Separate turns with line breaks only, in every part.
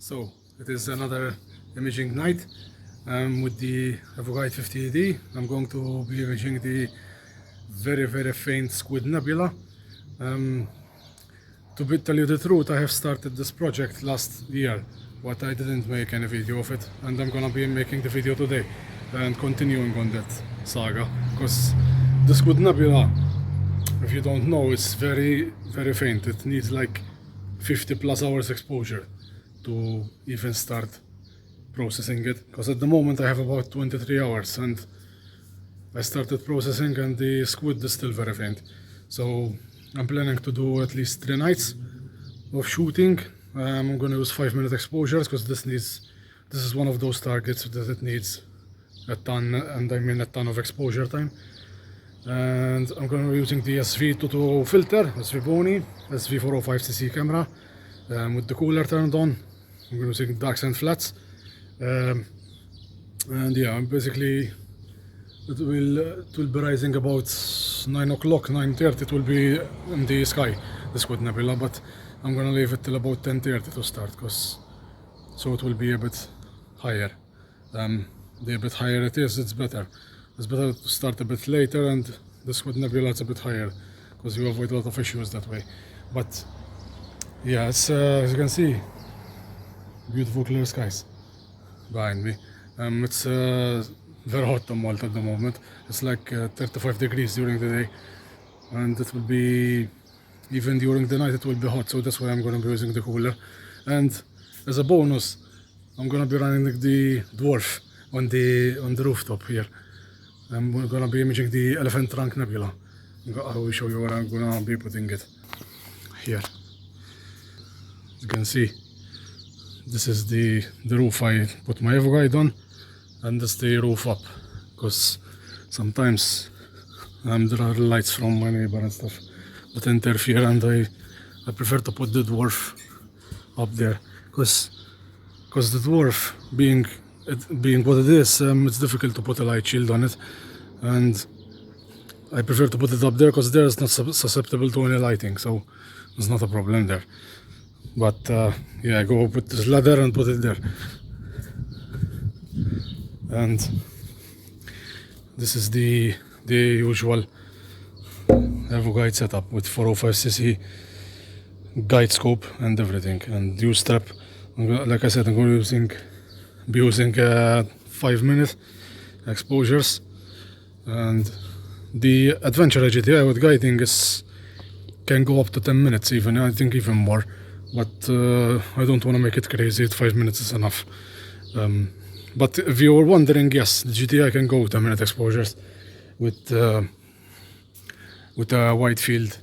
So it is another imaging night with the evoguide 50AD. I'm going to be imaging the very faint Squid Nebula. To tell you the truth, I have started this project last year, but I didn't make any video of it, and I'm gonna be making the video today and continuing on that saga, because the Squid Nebula, if you don't know, it's very faint. It needs like 50 plus hours exposure to even start processing it, because at the moment I have about 23 hours and I started processing and the squid is still very faint. So I'm planning to do at least 3 nights of shooting. I'm going to use 5-minute exposures, because this is one of those targets that it needs a ton, and I mean a ton of exposure time. And I'm going to be using the SV22 filter, svbony, SV405cc camera, with the cooler turned on. I'm going to be using darks and flats. And yeah, basically it will be rising about 9 o'clock, 9:30. It will be in the sky, the Squid Nebula, but I'm gonna leave it till about 10:30 to start, so it will be a bit higher. The bit higher it is, it's better. It's better to start a bit later, and the Squid Nebula it's a bit higher, because you avoid a lot of issues that way. But yeah, it's as you can see, beautiful clear skies behind me. It's very hot in Malta at the moment. It's like 35 degrees during the day, and it will be, even during the night it will be hot, so that's why I'm going to be using the cooler. And as a bonus, I'm going to be running the Dwarf on the rooftop here. I'm going to be imaging the Elephant Trunk Nebula. I will show you where I'm going to be putting it. Here, as you can see, this is the roof I put my evoguide on, and that's the roof up, because sometimes there are lights from my neighbor and stuff that interfere, and I prefer to put the Dwarf up there, because the Dwarf, being what it is, it's difficult to put a light shield on it, and I prefer to put it up there because there is not susceptible to any lighting, so there's not a problem there. But yeah, go put this ladder and put it there. And this is the usual evoguide setup with 405cc guide scope and everything, and U strap. Like I said, I'm going to be using 5-minute exposures, and the adventure HDI with guiding can go up to 10 minutes even, I think even more, but I don't want to make it crazy. 5 minutes is enough. But if you were wondering, yes, the GTI can go 10-minute exposures with a wide field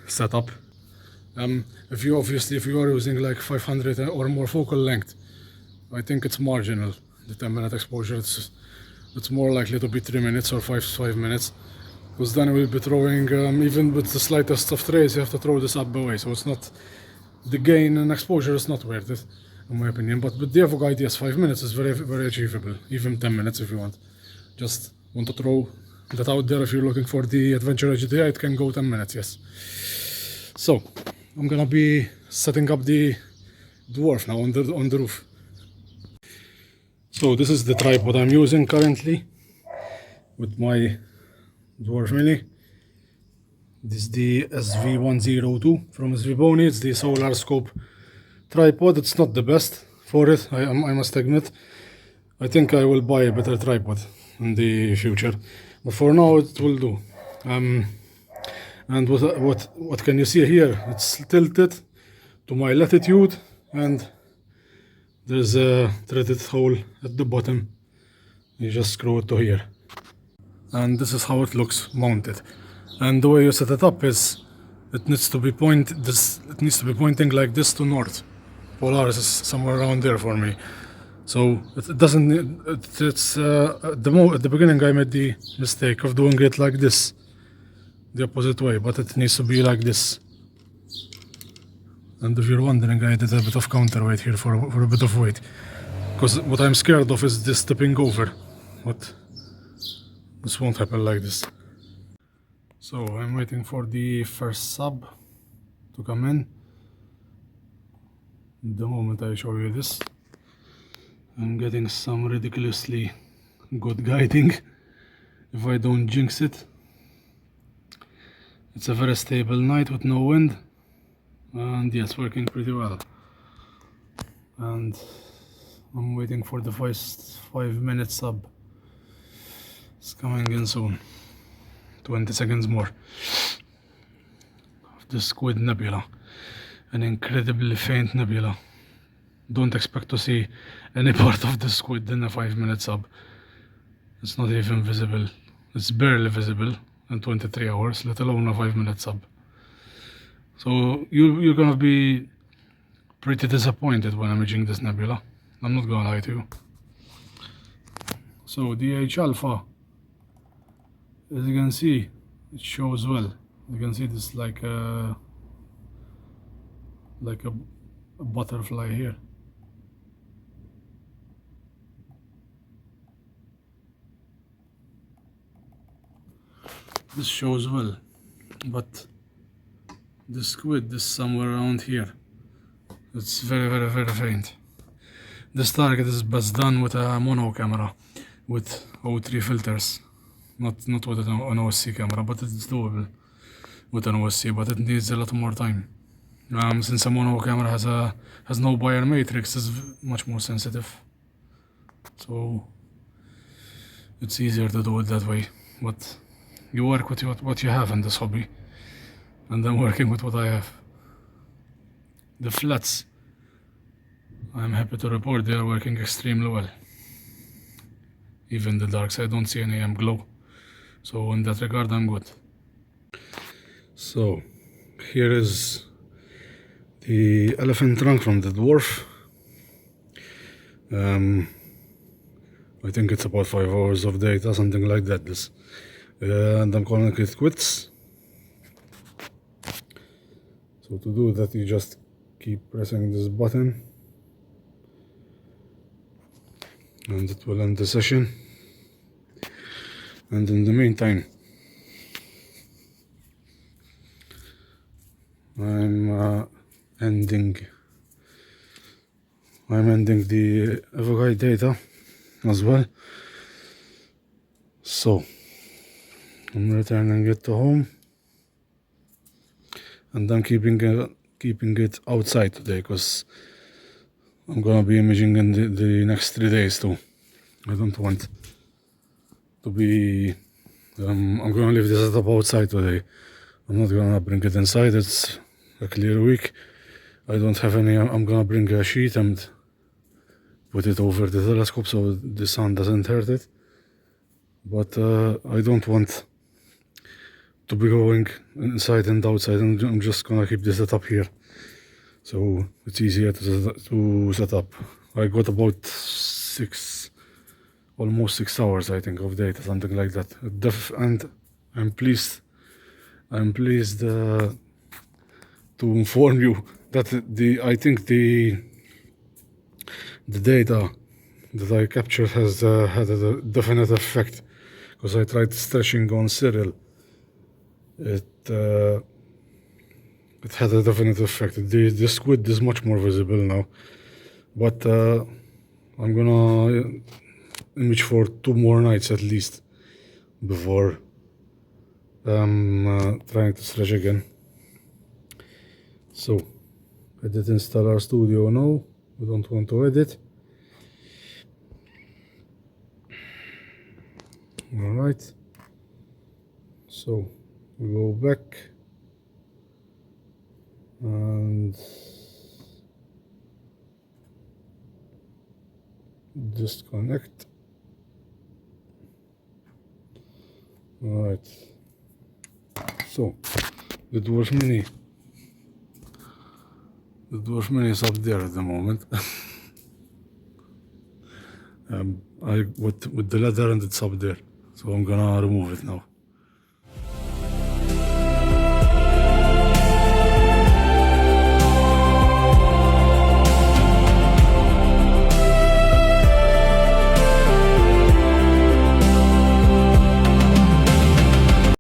setup. If you are using like 500 or more focal length, I think it's marginal. The 10-minute exposure, it's more likely to be 3 minutes or 5 minutes, because then we'll be throwing, even with the slightest of trays, you have to throw this up away. So it's not, the gain in exposure is not worth it, in my opinion. But with the evoguide, yes, 5 minutes is very achievable. Even 10 minutes if you want. Just want to throw that out there. If you're looking for the adventure HDI, it can go 10 minutes, yes. So I'm gonna be setting up the Dwarf now on the roof. So this is the tripod I'm using currently with my Dwarf Mini. This is the SV102 from svbony. It's the solar scope tripod. It's not the best for it, I must admit. I think I will buy a better tripod in the future, but for now it will do. And what can you see here? It's tilted to my latitude, and there's a threaded hole at the bottom. You just screw it to here, and this is how it looks mounted. And the way you set it up is it needs to be pointing like this to north. Polaris is somewhere around there for me, so it doesn't need, it's at the beginning I made the mistake of doing it like this, the opposite way, but it needs to be like this. And if you're wondering, I did a bit of counterweight here for a bit of weight, because what I'm scared of is this tipping over, but this won't happen like this. So I'm waiting for the first sub to come in. The moment I show you this, I'm getting some ridiculously good guiding. If I don't jinx it, it's a very stable night with no wind, and yes, working pretty well. And I'm waiting for the first 5-minute sub. It's coming in soon. 20 seconds more. The Squid Nebula, an incredibly faint nebula. Don't expect to see any part of the squid in a 5-minute sub. It's not even visible. It's barely visible in 23 hours, let alone a 5-minute sub. So you're gonna be pretty disappointed when I'm imaging this nebula. I'm not gonna lie to you. So the H alpha, as you can see, it shows well. You can see this like a butterfly here. This shows well, but the squid is somewhere around here. It's very faint. This target is best done with a mono camera with O3 filters, not with an OSC camera, but it's doable with an OSC, but it needs a lot more time. Since a mono camera has no Bayer matrix, it's much more sensitive, so it's easier to do it that way. But you work with what you have in this hobby, and I'm working with what I have. The flats, I'm happy to report they are working extremely well. Even the darks, I don't see any glow, so in that regard I'm good. So here is the elephant trunk from the Dwarf. I think it's about 5 hours of data, something like that. This, and I'm calling it quits. So to do that, you just keep pressing this button, and it will end the session. And in the meantime, I'm ending the evoguide data as well. So I'm returning it to home, and I'm keeping it outside today because I'm gonna be imaging in the next 3 days too. I don't want to be. I'm gonna leave this setup outside today. I'm not gonna bring it inside. It's a clear week. I don't have any. I'm gonna bring a sheet and put it over the telescope so the sun doesn't hurt it. But I don't want to be going inside and outside, and I'm just gonna keep this setup here, so it's easier to set up. I got about almost 6 hours, I think, of data, something like that. And I'm pleased to inform you that I think the data that I captured has had a definite effect, because I tried stretching on Cyril. It had a definite effect. The squid is much more visible now, but I'm gonna image for 2 more nights at least before trying to stretch again. So edit installer studio, no, we don't want to edit. Alright, so we go back and disconnect. Alright, so the Dwarf Mini is up there at the moment. With the ladder, and it's up there, so I'm gonna remove it now.